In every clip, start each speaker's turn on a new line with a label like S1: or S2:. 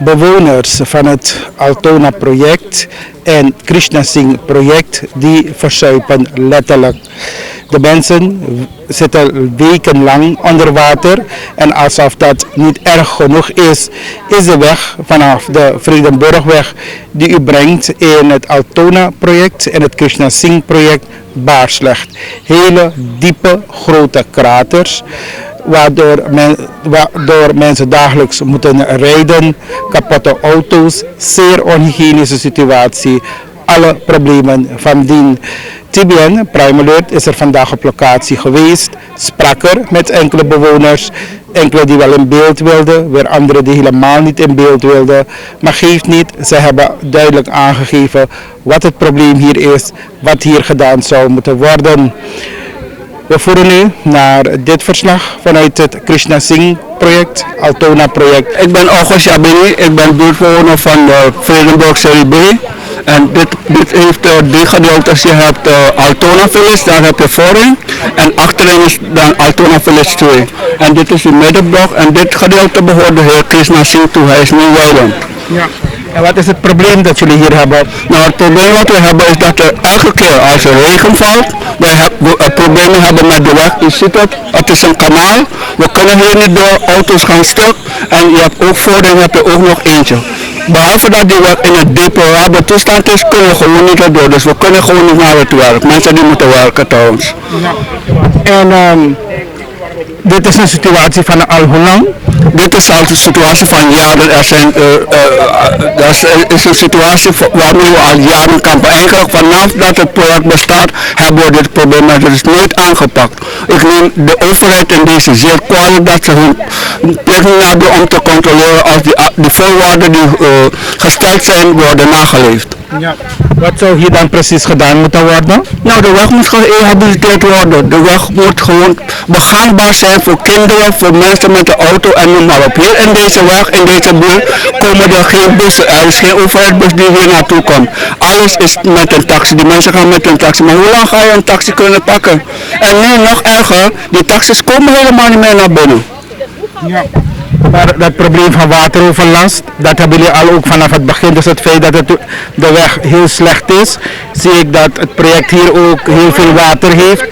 S1: Bewoners van het Altona-project en Krishna Singh-project die verzuipen letterlijk. De mensen zitten wekenlang onder water en alsof dat niet erg genoeg is de weg vanaf de Vredenburgweg die u brengt in het Altona-project en het Krishna Singh-project baarslecht. Hele diepe grote kraters waardoor mensen dagelijks moeten rijden, kapotte auto's, zeer onhygiënische situatie, alle problemen van dien. TBN Prime Alert is er vandaag op locatie geweest, sprak er met enkele bewoners, enkele die wel in beeld wilden, weer anderen die helemaal niet in beeld wilden. Maar geeft niet, ze hebben duidelijk aangegeven wat het probleem hier is, wat hier gedaan zou moeten worden. We voeren nu naar dit verslag vanuit het Krishna Singh project, Altona project.
S2: Ik ben August Jabini, ik ben buurtbewoner van de Vredenburg serie B. En dit heeft drie gedeeltes. Je hebt Altona Village, daar heb je voorin. En achterin is dan Altona Village 2. En dit is de middenblok en dit gedeelte behoort de heer Krishna Singh toe, hij is nu wijlend.
S1: Ja. En wat is het probleem dat jullie hier hebben?
S2: Nou, het probleem wat we hebben is dat er elke keer als er regen valt, wij problemen hebben met de weg. Je ziet het is een kanaal. We kunnen hier niet door, auto's gaan stuk. En je hebt ook voorin heb je ook nog eentje. Behalve dat die weg in een deplorabele toestand is, kunnen we gewoon niet erdoor. Dus we kunnen gewoon niet naar het werk. Mensen die moeten werken trouwens.
S1: Ja. En dit is een situatie van al hoe lang?
S2: Dit is al een situatie van jaren. Er is een situatie waarmee we al jaren kampen. Eigenlijk vanaf dat het project bestaat hebben we dit probleem, maar het is nooit aangepakt. Ik neem de overheid in deze zeer kwalijk dat ze hun plicht niet hebben om te controleren als die voorwaarden die gesteld zijn worden nageleefd.
S1: Ja. Wat zou hier dan precies gedaan moeten worden?
S2: Nou, de weg moet gerehabiliteerd worden. De weg moet gewoon begaanbaar zijn voor kinderen, voor mensen met de auto en noem maar op. Hier in deze weg, in deze buurt, komen er geen bussen. Er is geen overheidsbus die hier naartoe komt. Alles is met een taxi. Die mensen gaan met een taxi. Maar hoe lang ga je een taxi kunnen pakken? En nu nog erger, die taxis komen helemaal niet meer naar binnen.
S1: Ja. Maar dat probleem van wateroverlast, dat hebben jullie al ook vanaf het begin. Dus het feit dat de weg heel slecht is, zie ik dat het project hier ook heel veel water heeft.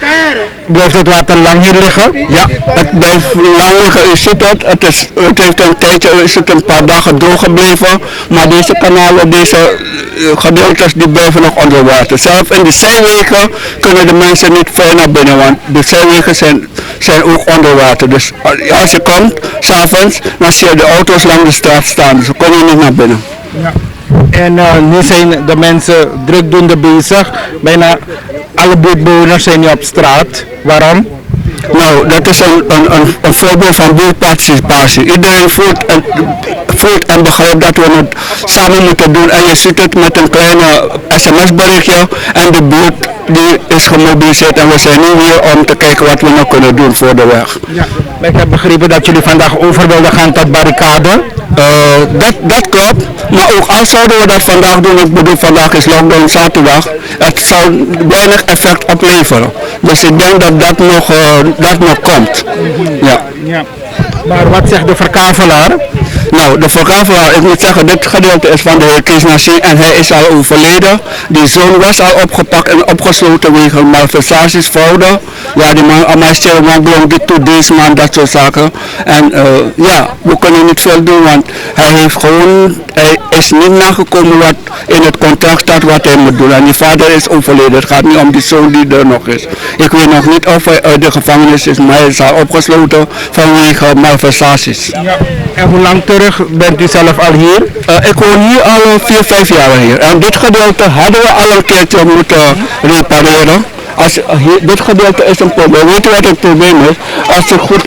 S1: Blijft het water lang hier liggen?
S2: Ja, het blijft lang liggen. U ziet het heeft een tijdje, is het een paar dagen droog gebleven. Maar deze kanalen, deze gedeeltes, die blijven nog onder water. Zelfs in de zijwegen kunnen de mensen niet ver naar binnen, want de zijwegen zijn ook onder water. Dus als je komt, s'avonds, dan zie je de auto's langs de straat staan. Dus we kunnen niet naar binnen.
S1: Ja. En nu zijn de mensen drukdoende bezig. Bijna alle buurtbewoners zijn nu op straat. Waarom?
S2: Nou, dat is een voorbeeld van buurtparticipatie. Iedereen voelt en begrijpt dat we het samen moeten doen. En je ziet het met een kleine sms-berichtje en de buurt die is gemobiliseerd en we zijn nu hier om te kijken wat we nog kunnen doen voor de weg.
S1: Ja. Ik heb begrepen dat jullie vandaag over wilden gaan tot barricade.
S2: Dat klopt, maar ook al zouden we dat vandaag doen, ik bedoel vandaag is lockdown zaterdag, het zou weinig effect opleveren. Dus ik denk dat dat nog komt. Ja.
S1: Ja. Maar wat zegt de verkavelaar?
S2: Nou, de verkavelaar, ik moet zeggen, dit gedeelte is van de heer Krishna Singh en hij is al overleden. Die zoon was al opgepakt en opgesloten wegens malversaties, fraude. Ja, die man, Amaistere man belong dit toe, deze man, dat soort zaken. En ja, we kunnen niet veel doen, want hij is niet nagekomen wat in het contract staat wat hij moet doen. En die vader is overleden, het gaat niet om die zoon die er nog is. Ik weet nog niet of hij uit de gevangenis is, maar hij is al opgesloten vanwege malversaties.
S1: Ja. En hoe lang terug bent u zelf al hier?
S2: Ik woon hier al 4-5 jaar hier. En dit gedeelte hadden we al een keertje moeten repareren. Dit gedeelte is een probleem. Weet u wat het probleem is?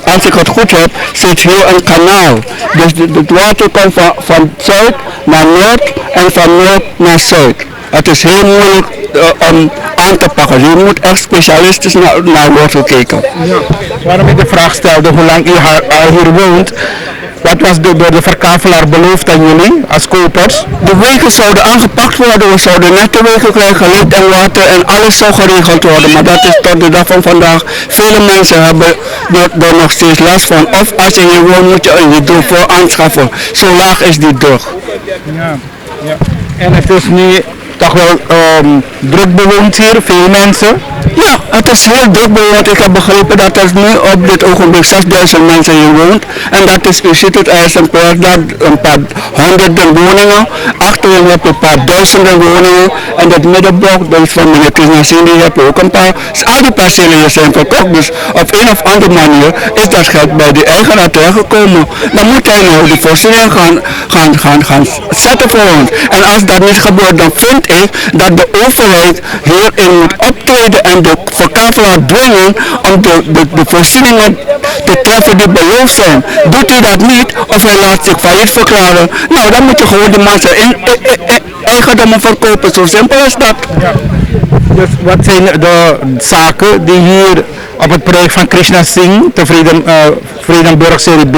S2: Als ik het goed heb, zit hier een kanaal. Dus het water komt van zuid naar noord en van noord naar zuid. Het is heel moeilijk om aan te pakken. Je moet echt specialistisch naar wordt gekeken.
S1: Ja. Waarom ik de vraag stelde hoe lang u al hier woont. Wat was door de verkavelaar beloofd aan jullie als kopers?
S2: De wegen zouden aangepakt worden, we zouden nette wegen krijgen, licht en water en alles zou geregeld worden. Maar dat is tot de dag van vandaag. Vele mensen hebben er nog steeds last van. Of als je hier woont moet je een hydrofoon aanschaffen. Zo laag is die druk.
S1: Ja. En het is nu toch wel druk bewoond hier, veel mensen.
S2: Ja, het is heel druk bewoond. Ik heb begrepen dat er nu op dit ogenblik 6000 mensen hier woont. En dat is, u ziet het exemplaar, dat een paar honderden woningen. Achterin heb je een paar duizenden woningen. En dat middenblok, dat is van meneer Krisnasini, heb je ook een paar. Dus al die percelen hier zijn verkocht. Dus op een of andere manier is dat geld bij de eigenaar terechtgekomen. Dan moet hij nou die voorziening gaan zetten voor ons. En als dat niet gebeurt, dan vind ik dat de overheid hierin moet optreden en de verkavelaar dwingen om de voorzieningen te treffen die beloofd zijn. Doet hij dat niet of hij laat zich failliet verklaren, nou dan moet je gewoon de mensen eigendommen verkopen, zo simpel is dat.
S1: Ja. Dus wat zijn de zaken die hier op het project van Krishna Singh, te Vredenburg Serie B,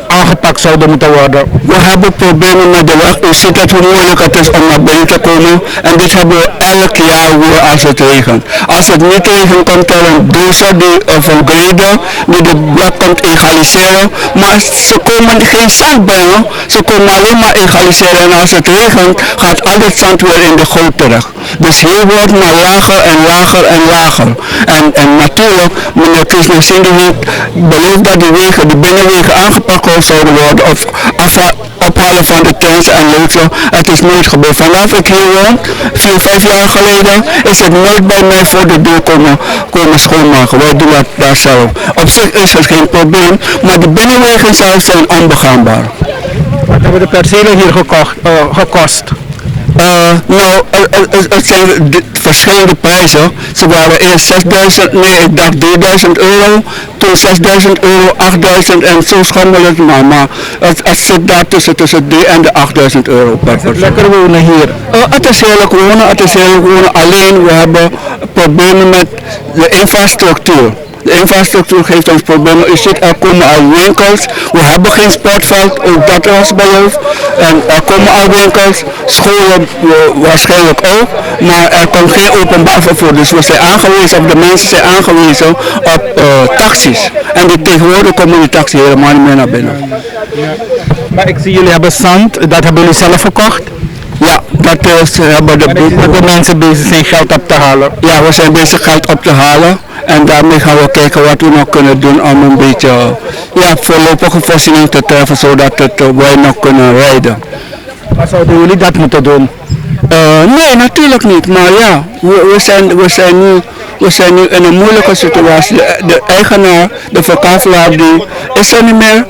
S1: aangepakt zouden moeten worden?
S2: We hebben problemen met de weg. U ziet dat hoe moeilijk het is om naar binnen te komen. En dit hebben we elk jaar weer als het regent. Als het niet regent komt er een dozer of een grader die de weg komt egaliseren. Maar ze komen geen zand brengen. Ze komen alleen maar egaliseren. En als het regent gaat al het zand weer in de goot terecht. Dus hier wordt maar lager en lager en lager. En natuurlijk, meneer Krishna Singh heeft beloofd dat die wegen, de binnenwegen aangepakt zouden worden of ophalen van de trends en loodsen. Het is nooit gebeurd. Vanaf ik hier woon, 4-5 jaar geleden, is het nooit bij mij voor de deur komen schoonmaken. Wij doen dat daar zelf. Op zich is het geen probleem, maar de binnenwegen zelf zijn onbegaanbaar.
S1: Wat hebben de percelen hier gekost?
S2: Nou, het zijn verschillende prijzen. Ze waren eerst 6000, nee ik dacht 3000 euro, toen 6000 euro, 8000 en zo schommelt het maar het zit daar tussen de en de 8000 euro per persoon.
S1: Lekker wonen hier.
S2: Het is heerlijk wonen, alleen we hebben problemen met de infrastructuur. De infrastructuur geeft ons problemen. U ziet, er komen al winkels. We hebben geen sportveld, ook dat was beloofd. En er komen al winkels, scholen waarschijnlijk ook. Maar er komt geen openbaar vervoer. Dus we zijn aangewezen, of de mensen zijn aangewezen op taxis. En tegenwoordig komen die taxis helemaal niet meer naar binnen.
S1: Ja. Maar ik zie jullie hebben zand, dat hebben jullie zelf verkocht?
S2: Ja, dat hebben
S1: de mensen bezig zijn geld op te halen.
S2: Ja, we zijn bezig geld op te halen. En daarmee gaan we kijken wat we nog kunnen doen om een beetje voorlopige voorziening te treffen, zodat wij nog kunnen rijden.
S1: Maar zouden jullie dat moeten doen?
S2: Nee, natuurlijk niet. Maar ja, we zijn nu in een moeilijke situatie. De eigenaar, de verkavelaar, die is er niet meer.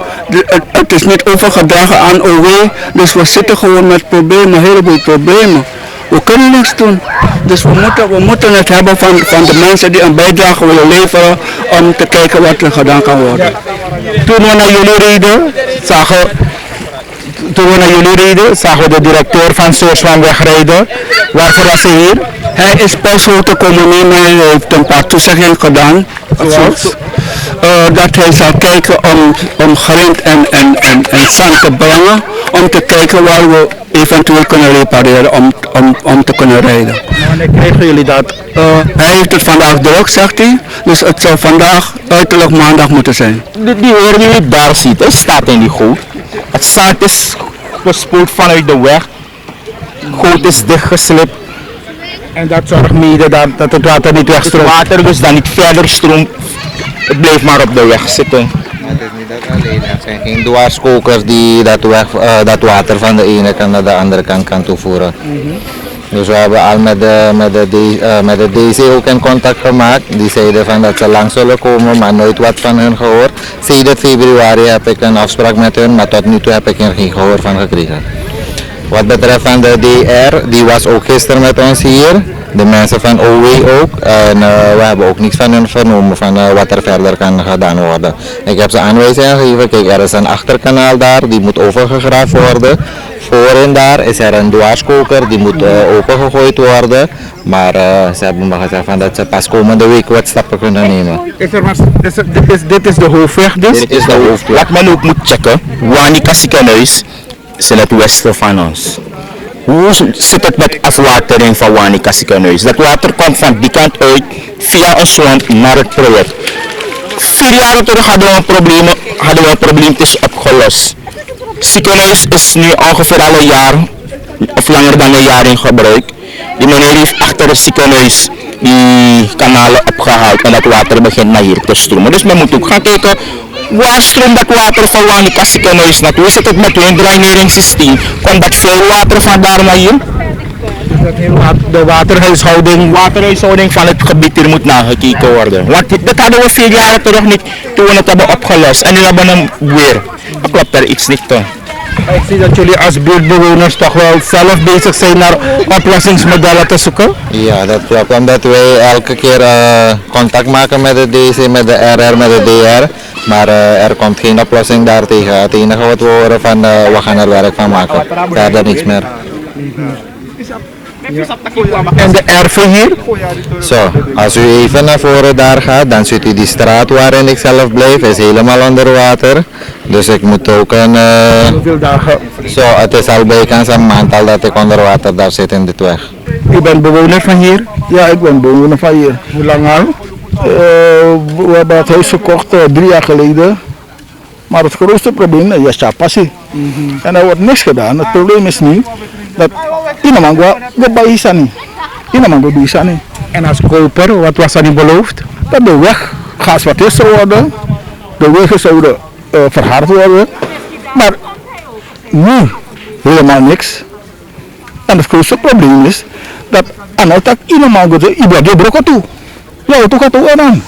S2: Het is niet overgedragen aan OW. Dus we zitten gewoon met problemen, een heleboel problemen. We kunnen niks doen. Dus we moeten het hebben van de mensen die een bijdrage willen leveren om te kijken wat er gedaan kan worden.
S1: Ja. Toen we naar jullie reden, zagen we de directeur van Sourcewaan wegrijden. Waarvoor was hij hier?
S2: Hij is pas te komen nemen, hij heeft een paar toezeggingen gedaan. Dat hij zal kijken om grind en zand te brengen, om te kijken waar we eventueel kunnen repareren om te kunnen rijden.
S1: Wanneer krijgen jullie dat?
S2: Hij heeft het vandaag druk, zegt hij, dus het zou vandaag uiterlijk maandag moeten zijn.
S3: Die hoor die je daar ziet, het staat in die goot. Het zand is gespoeld vanuit de weg. De goot is dichtgeslipt.
S1: En dat zorgt mede dat het water niet
S3: Het
S1: wegstroomt.
S3: water dus dan niet verder stroomt. Het blijft maar op de weg zitten.
S4: Maar het is niet dat alleen, er zijn geen dwarskokers die dat water van de ene kant naar de andere kant kan toevoeren. Dus we hebben al met de DC ook in contact gemaakt. Die zeiden van dat ze lang zullen komen, maar nooit wat van hun gehoord. Sinds februari heb ik een afspraak met hun, maar tot nu toe heb ik er geen gehoor van gekregen. Wat betreft van de DR, die was ook gisteren met ons hier. de mensen van OW ook. En we hebben ook niets van hun vernomen van wat er verder kan gedaan worden. Ik heb ze aanwijzingen gegeven. Kijk, er is een achterkanaal daar, die moet overgegraven worden. Voorin daar is er een dwarskoker, die moet opengegooid worden. Maar ze hebben me gezegd van dat ze pas komende week wat stappen kunnen nemen.
S1: Dit is de hoofdweg dus?
S4: Dit is de hoofdweg.
S3: Wat men ook moet checken, Wanica ziekenhuis is in het westen van ons. Hoe zit het met afwatering van Wanica ziekenhuis? Dat water komt van die kant uit via een swamp naar het project. 4 jaar terug hadden we een probleem, het is opgelost. Het ziekenhuis is nu ongeveer al een jaar of langer dan een jaar in gebruik. Die meneer heeft achter het ziekenhuis die kanalen opgehaald en dat water begint naar hier te stromen. Dus men moet ook gaan kijken, waar stroomt dat water van Wanica ziekenhuis naartoe? Hoe zit het met hun draineringssysteem? Komt dat veel water van daar naar hier?
S1: De
S3: Waterhuishouding van het gebied hier moet nagekeken worden. Want dat hadden we 4 jaar terug niet toen we het hebben opgelost. En nu hebben we hem weer. Dat klopt er iets niet toe.
S1: Ik zie dat jullie als buurtbewoners toch wel zelf bezig zijn naar oplossingsmodellen te zoeken.
S4: Ja, dat klopt. Omdat wij elke keer contact maken met de DC, met de RR, met de DR. Maar er komt geen oplossing daartegen. Het enige wat we horen van we gaan er werk van maken. Verder niks meer.
S1: En de erven hier?
S4: Zo, als u even naar voren daar gaat, dan ziet u die straat waarin ik zelf blijf, is helemaal onder water. Dus ik moet ook een...
S1: Hoeveel dagen?
S4: Zo, het is al bijkans een maand al dat ik onder water daar zit in dit weg.
S1: U bent bewoner van hier?
S5: Ja, ik ben bewoner van hier.
S1: Hoe lang al?
S5: We hebben het huis gekocht 3 jaar geleden. Maar het grootste probleem is ja passie. En er wordt niks gedaan. Het probleem is nu dat iemand bij Isani. Iemand bij Isani.
S1: En als koper, wat was er niet beloofd?
S5: Dat de weg geasfalteerd zou worden. De wegen zouden verhard worden. Maar nu helemaal niks. En het grootste probleem is dat dat iemand gaat brokken toe. Ja, toe gaat toe aan.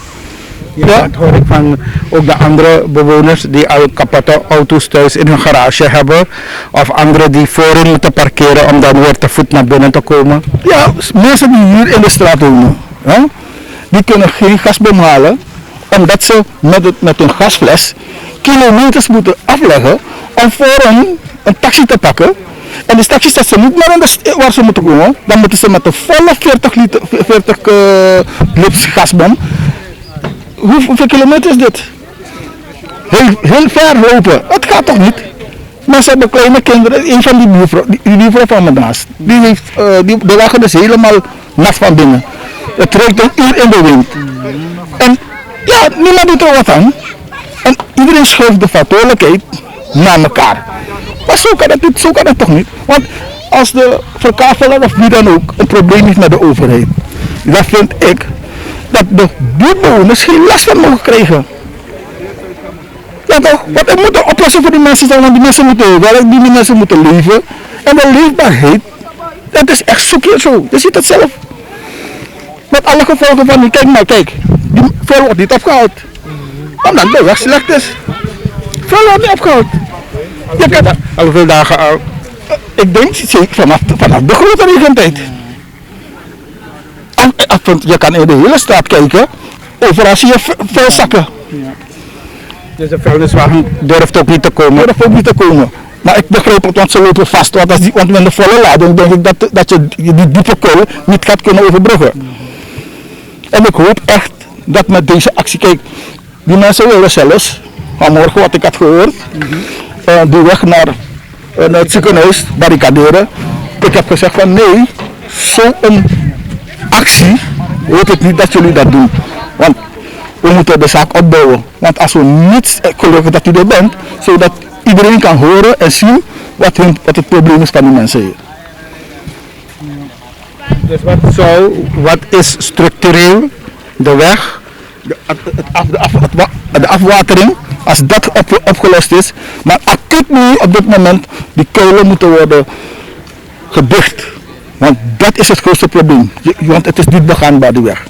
S1: Ja, dat hoor ik van ook de andere bewoners die al kapotte auto's thuis in hun garage hebben. Of anderen die voorin moeten parkeren om dan weer te voet naar binnen te komen.
S5: Ja, mensen die hier in de straat wonen, hè, die kunnen geen gasbom halen. Omdat ze met hun gasfles kilometers moeten afleggen om voor een taxi te pakken. En die taxi staat ze niet meer waar ze moeten komen. Dan moeten ze met een volle 40 lips gasbom. Hoeveel kilometer is dit? Heel ver lopen. Het gaat toch niet? Mensen hebben kleine kinderen. Een van die buurvrouw van me naast. De wagen is helemaal nat van binnen. Het ruikt een uur in de wind. En ja, niemand doet er wat aan. En iedereen schuift de verantwoordelijkheid naar elkaar. Maar zo kan dat toch niet? Want als de verkavelaar of wie dan ook een probleem heeft met de overheid, dan vind ik dat de buurtbewoners geen last van mogen krijgen. Ja toch? Want er moet een oplossing voor die mensen zijn, want die mensen moeten werken, die mensen moeten leven. En de leefbaarheid, dat is echt zo. Je ziet het zelf. Met alle gevolgen van die, kijk, die vuil wordt niet opgehaald. Omdat de weg slecht is. Vuil wordt niet opgehaald.
S1: Je kan al hoeveel dagen al?
S5: Ik denk zeker vanaf de grote regentijd. Je kan in de hele straat kijken, overal zie je vuilzakken.
S1: Dus de vuilniswagen durft ook niet te komen.
S5: Maar ik begrijp het, want ze lopen vast. Want met de volle lading denk ik dat je die diepe kuil niet gaat kunnen overbruggen. En ik hoop echt dat met deze actie, kijk, die mensen willen zelfs, vanmorgen wat ik had gehoord, die weg naar het ziekenhuis barricaderen. Ik heb gezegd van nee, zo'n actie hoop ik niet dat jullie dat doen. Want we moeten de zaak opbouwen. Want als we niet gelukkig dat u er bent, zodat iedereen kan horen en zien wat het probleem is van die mensen hier.
S1: Dus wat is structureel de weg,
S5: De afwatering, als dat opgelost is, maar acuut nu op dit moment, die kuilen moeten worden gedicht. Want dat is het grootste probleem. Want het is niet begaanbaar die weg.